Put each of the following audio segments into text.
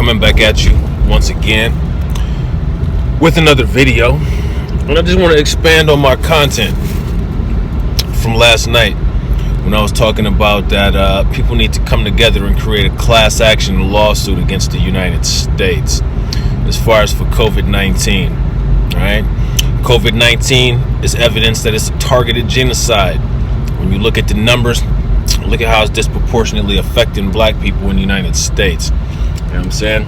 coming back at you once again with another video. And I just want to expand on my content from last night when I was talking about that people need to come together and create a class action lawsuit against the United States as far as for COVID-19. Right? COVID-19 is evidence that it's a targeted genocide. When you look at the numbers, look at how it's disproportionately affecting black people in the United States. You know what I'm saying?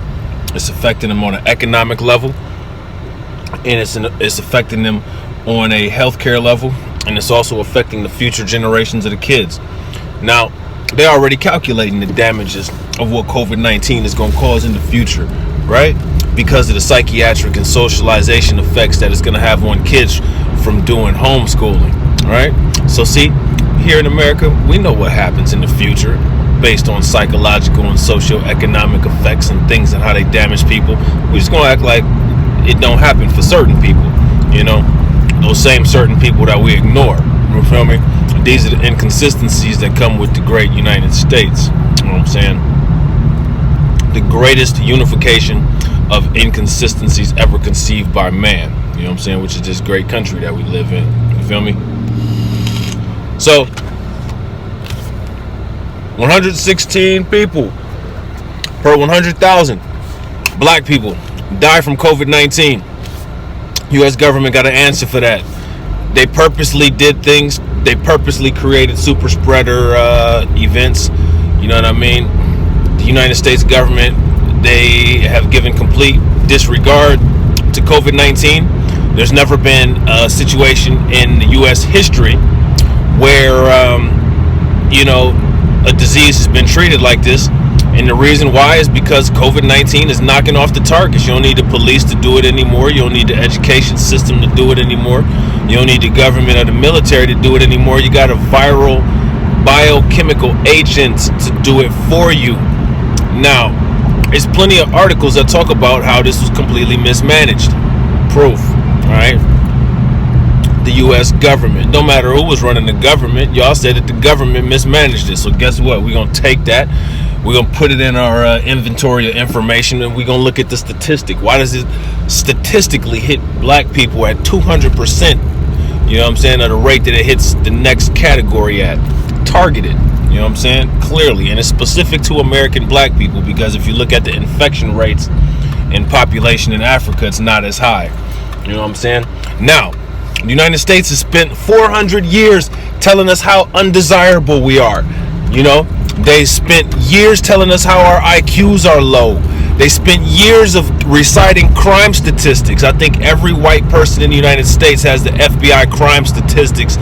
It's affecting them on an economic level, and it's affecting them on a healthcare level, and it's also affecting the future generations of the kids. Now, they're already calculating the damages of what COVID-19 is going to cause in the future, right? Because of the psychiatric and socialization effects that it's going to have on kids from doing homeschooling, right? So see, here in America, we know what happens in the future based on psychological and socioeconomic effects and things and how they damage people. We're just going to act like it don't happen for certain people, you know, those same certain people that we ignore. You feel me? These are the inconsistencies that come with the great United States. You know what I'm saying? The greatest unification of inconsistencies ever conceived by man. You know what I'm saying? Which is this great country that we live in. You feel me? So, 116 people per 100,000 black people die from COVID-19. U.S. government got an answer for that. They purposely did things. They purposely created super spreader events. You know what I mean? The United States government, they have given complete disregard to COVID-19. There's never been a situation in the U.S. history where, a disease has been treated like this. And the reason why is because COVID-19 is knocking off the targets. You don't need the police to do it anymore. You don't need the education system to do it anymore. You don't need the government or the military to do it anymore. You got a viral biochemical agent to do it for you. Now, there's plenty of articles that talk about how this was completely mismanaged. Proof, right? The U.S. government. No matter who was running the government, y'all said that the government mismanaged it. So guess what? We're going to take that. We're going to put it in our inventory of information, and we're going to look at the statistic. Why does it statistically hit black people at 200%? You know what I'm saying? At a rate that it hits the next category at. Targeted. You know what I'm saying? Clearly. And it's specific to American black people, because if you look at the infection rates in population in Africa, it's not as high. You know what I'm saying? Now, the United States has spent 400 years telling us how undesirable we are. You know, they spent years telling us how our IQs are low. They spent years of reciting crime statistics. I think every white person in the United States has the FBI crime statistics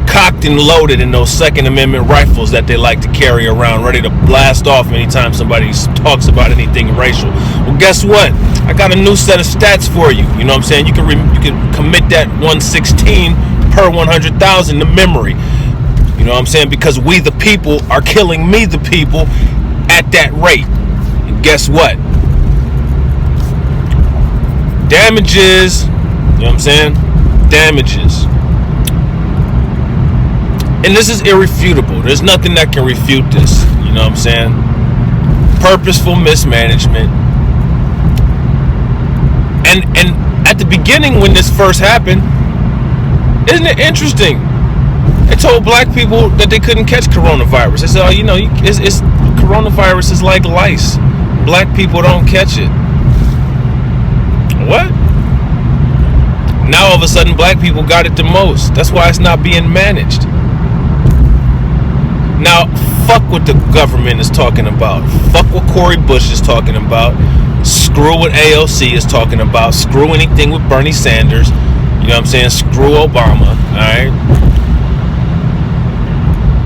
cocked and loaded in those Second Amendment rifles that they like to carry around, ready to blast off anytime somebody talks about anything racial. Well, guess what? I got a new set of stats for you. You know what I'm saying? You can commit that 116 per 100,000 to memory. You know what I'm saying? Because we the people are killing me the people at that rate. And guess what? Damages. You know what I'm saying? Damages. And this is irrefutable. There's nothing that can refute this. You know what I'm saying? Purposeful mismanagement. And at the beginning when this first happened, isn't it interesting? They told black people that they couldn't catch coronavirus. They said, it's coronavirus is like lice. Black people don't catch it. What? Now all of a sudden black people got it the most. That's why it's not being managed. Now, fuck what the government is talking about. Fuck what Cory Bush is talking about. Screw what AOC is talking about. Screw anything with Bernie Sanders. You know what I'm saying? Screw Obama. Alright?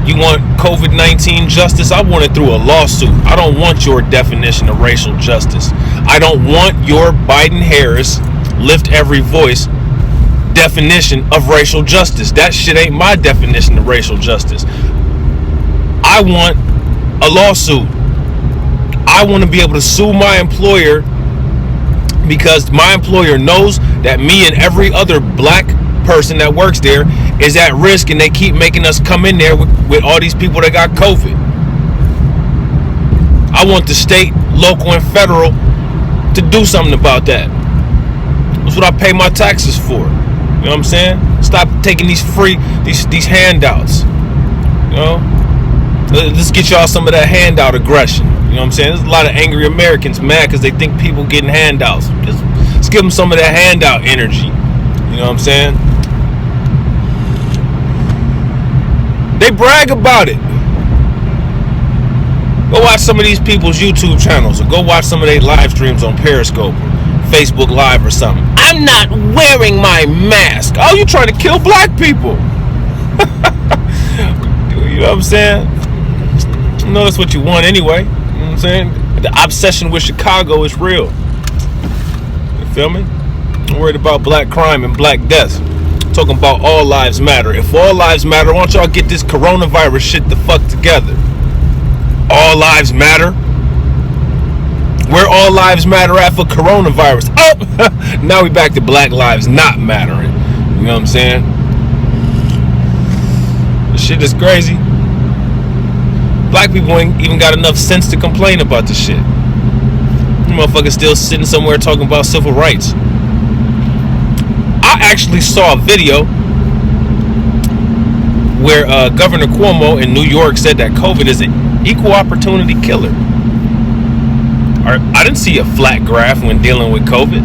You want COVID-19 justice? I want it through a lawsuit. I don't want your definition of racial justice. I don't want your Biden-Harris lift every voice definition of racial justice. That shit ain't my definition of racial justice. I want a lawsuit. I want to be able to sue my employer because my employer knows that me and every other black person that works there is at risk, and they keep making us come in there with all these people that got COVID. I want the state, local, and federal to do something about that. That's what I pay my taxes for. You know what I'm saying? Stop taking these handouts. You know? Let's get y'all some of that handout aggression. You know what I'm saying? There's a lot of angry Americans mad because they think people getting handouts. Let's give them some of that handout energy. You know what I'm saying? They brag about it. Go watch some of these people's YouTube channels, or go watch some of their live streams on Periscope or Facebook Live or something. I'm not wearing my mask. Oh, you trying to kill black people? You know what I'm saying? I know that's what you want anyway. You know what I'm saying? The obsession with Chicago is real. You feel me? I'm worried about black crime and black deaths. I'm talking about all lives matter. If all lives matter, why don't y'all get this coronavirus shit the fuck together? All lives matter? Where all lives matter at for coronavirus? Oh! Now we back to black lives not mattering. You know what I'm saying? This shit is crazy. Black people ain't even got enough sense to complain about this shit. You motherfuckers still sitting somewhere talking about civil rights. I actually saw a video where Governor Cuomo in New York said that COVID is an equal opportunity killer. I didn't see a flat graph when dealing with COVID,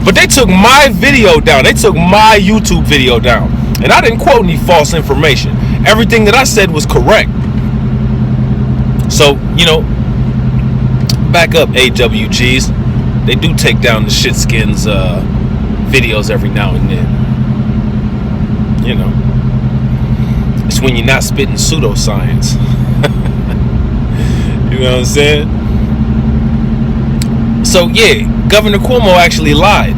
but they took my video down. They took my YouTube video down, and I didn't quote any false information. Everything that I said was correct. So, you know, back up, AWGs. They do take down the shitskins videos every now and then. You know, it's when you're not spitting pseudoscience. You know what I'm saying? So yeah, Governor Cuomo actually lied.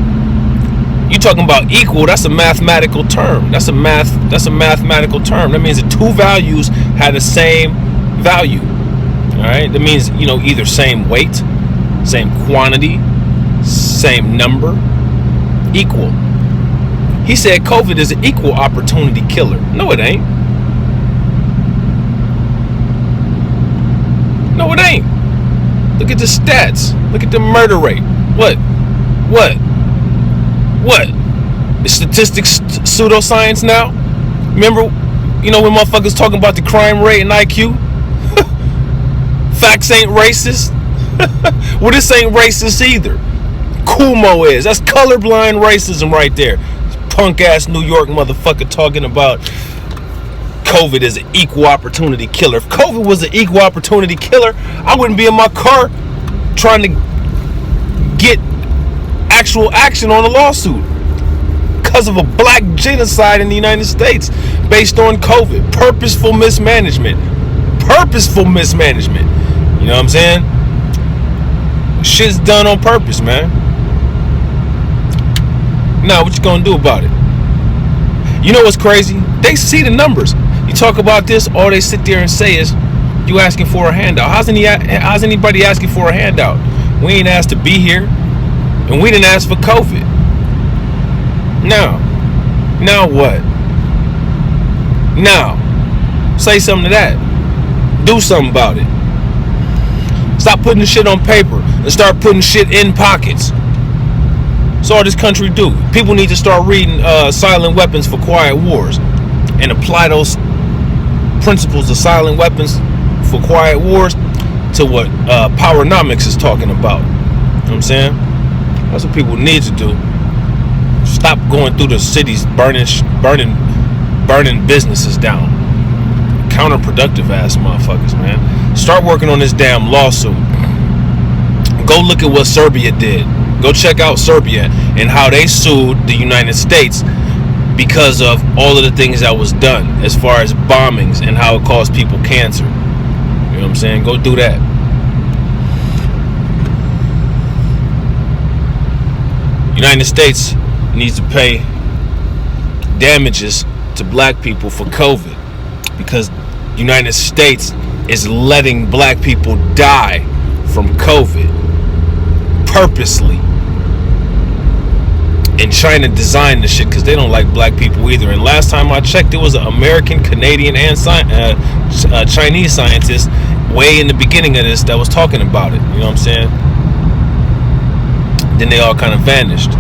You talking about equal? That's a mathematical term. That's a mathematical term. That means that two values had the same value. All right. That means, you know, either same weight, same quantity, same number, equal. He said COVID is an equal opportunity killer. No, it ain't. No, it ain't. Look at the stats. Look at the murder rate. What? Is statistics pseudoscience now? Remember, you know, when motherfuckers talking about the crime rate and IQ? Facts ain't racist. Well, this ain't racist either. Cuomo is. That's colorblind racism right there. Punk ass New York motherfucker talking about COVID is an equal opportunity killer. If COVID was an equal opportunity killer, I wouldn't be in my car trying to get actual action on a lawsuit because of a black genocide in the United States based on COVID. Purposeful mismanagement. You know what I'm saying? Shit's done on purpose, man. Now, what you gonna do about it? You know what's crazy? They see the numbers. You talk about this, all they sit there and say is, you asking for a handout. How's anybody asking for a handout? We ain't asked to be here, and we didn't ask for COVID. Now what? Now, say something to that. Do something about it. Stop putting the shit on paper and start putting shit in pockets. That's all this country do. People need to start reading Silent Weapons for Quiet Wars and apply those principles of silent weapons for quiet wars to what Powernomics is talking about. You know what I'm saying? That's what people need to do. Stop going through the cities burning businesses down. Counterproductive ass motherfuckers, man. Start working on this damn lawsuit. Go look at what Serbia did. Go check out Serbia and how they sued the United States because of all of the things that was done as far as bombings and how it caused people cancer. You know what I'm saying? Go do that. United States needs to pay damages to black people for COVID because United States is letting black people die from COVID purposely. And China designed the shit because they don't like black people either. And last time I checked, there was an American, Canadian, and Chinese scientist way in the beginning of this that was talking about it. You know what I'm saying? Then they all kind of vanished.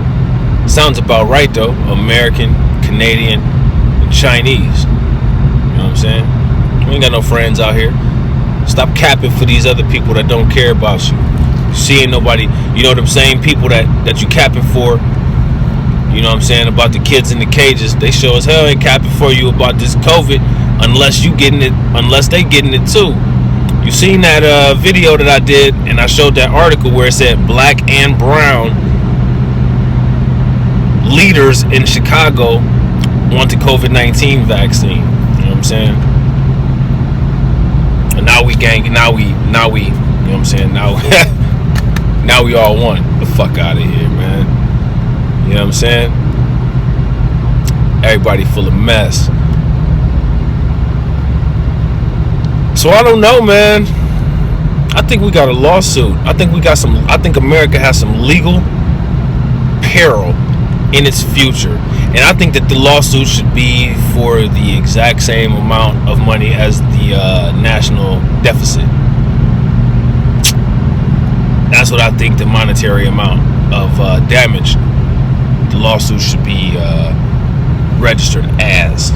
Sounds about right though. American, Canadian, and Chinese. You know what I'm saying? We ain't got no friends out here. Stop capping for these other people that don't care about you. You see, ain't nobody, you know, them same people that you capping for, you know what I'm saying, about the kids in the cages, they sure as hell ain't capping for you about this COVID unless they getting it too. You seen that video that I did, and I showed that article where it said black and brown leaders in Chicago want the COVID-19 vaccine. You know what I'm saying? And now we, you know what I'm saying? Now we all want the fuck out of here, man. You know what I'm saying? Everybody full of mess. So I don't know, man. I think we got a lawsuit. I think America has some legal peril in its future. And I think that the lawsuit should be for the exact same amount of money as the national deficit. That's what I think the monetary amount of damage the lawsuit should be registered as.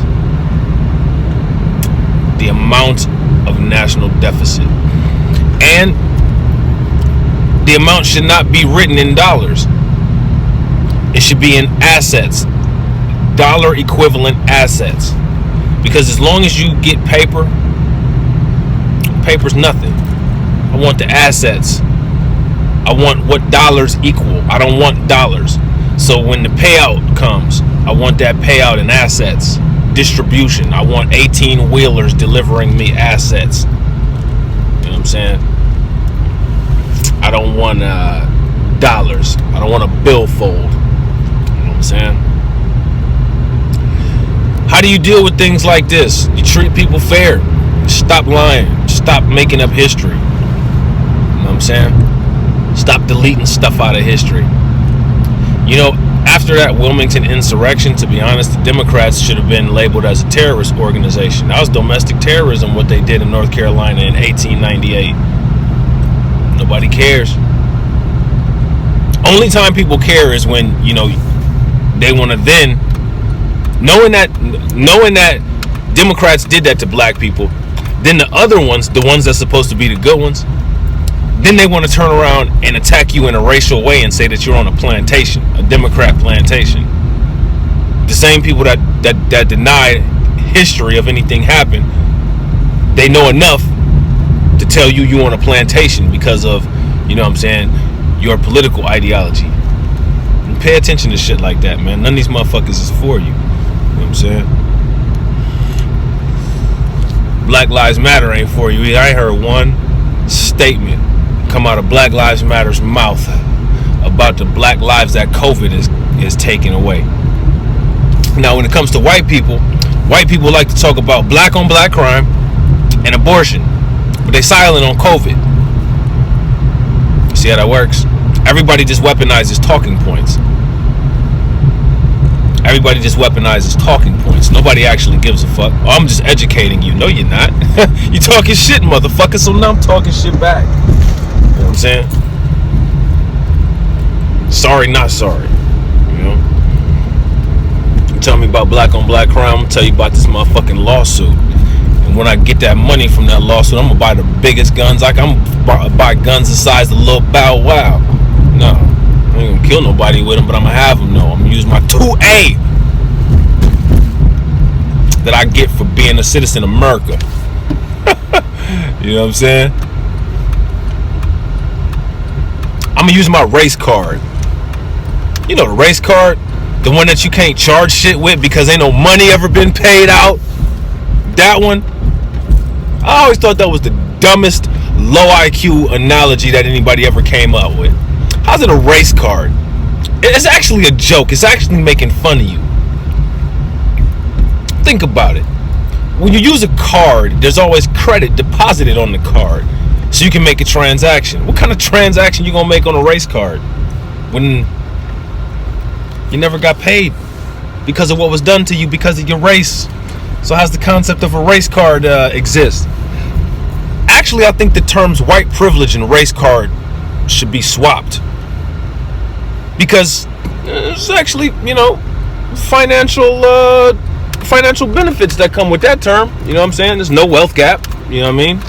The amount of national deficit. And the amount should not be written in dollars. It should be in assets. Dollar equivalent assets. Because as long as you get paper's nothing. I want the assets. I want what dollars equal. I don't want dollars. So when the payout comes, I want that payout in assets. Distribution. I want 18-wheelers delivering me assets. You know what I'm saying? I don't want dollars. I don't want a billfold. You know what I'm saying? How do you deal with things like this? You treat people fair. Stop lying. Stop making up history. You know what I'm saying? Stop deleting stuff out of history. You know, after that Wilmington insurrection, to be honest, the Democrats should have been labeled as a terrorist organization. That was domestic terrorism, what they did in North Carolina in 1898. Nobody cares. Only time people care is when, you know, they want to then, knowing that Democrats did that to black people, then the other ones, the ones that's supposed to be the good ones, then they want to turn around and attack you in a racial way and say that you're on a plantation, a Democrat plantation. The same people that deny history of anything happened, they know enough to tell you on a plantation because of, you know what I'm saying, your political ideology. And pay attention to shit like that, man. None of these motherfuckers is for you. You know what I'm saying? Black Lives Matter ain't for you. I ain't heard one statement come out of Black Lives Matter's mouth about the black lives that COVID is taking away. Now, when it comes to white people like to talk about black on black crime and abortion, but they silent on COVID. See how that works? Everybody just weaponizes talking points. Everybody just weaponizes talking points. Nobody actually gives a fuck. Oh, I'm just educating you. No, you're not. You talking shit, motherfucker, so now I'm talking shit back. You know what I'm saying? Sorry, not sorry. You know? You tell me about black on black crime, I'm gonna tell you about this motherfucking lawsuit. And when I get that money from that lawsuit, I'm gonna buy the biggest guns. I'm gonna buy guns the size of Lil Bow Wow. No, I ain't gonna kill nobody with them, but I'm gonna have them though. I'm gonna use my 2A that I get for being a citizen of America. You know what I'm saying? I'm gonna use my race card. You know the race card? The one that you can't charge shit with because ain't no money ever been paid out. That one. I always thought that was the dumbest low IQ analogy that anybody ever came up with. How's it a race card? It's actually a joke. It's actually making fun of you. Think about it. When you use a card, there's always credit deposited on the card so you can make a transaction. What kind of transaction you gonna make on a race card when you never got paid because of what was done to you because of your race? So how's the concept of a race card exist? Actually, I think the terms white privilege and race card should be swapped. because there's actually, financial benefits that come with that term. You know what I'm saying? There's no wealth gap. You know what I mean?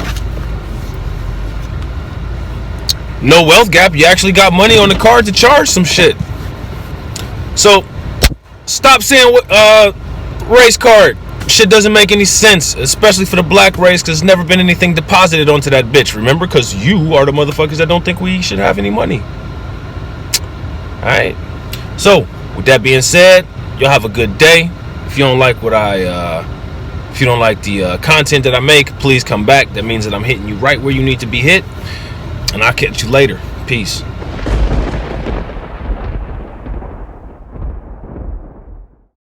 No wealth gap. You actually got money on the card to charge some shit. So stop saying race card. Shit doesn't make any sense, especially for the black race, because there's never been anything deposited onto that bitch. Remember, because you are the motherfuckers that don't think we should have any money. All right. So with that being said, y'all have a good day. If you don't like if you don't like the content that I make, please come back. That means that I'm hitting you right where you need to be hit, and I'll catch you later. Peace.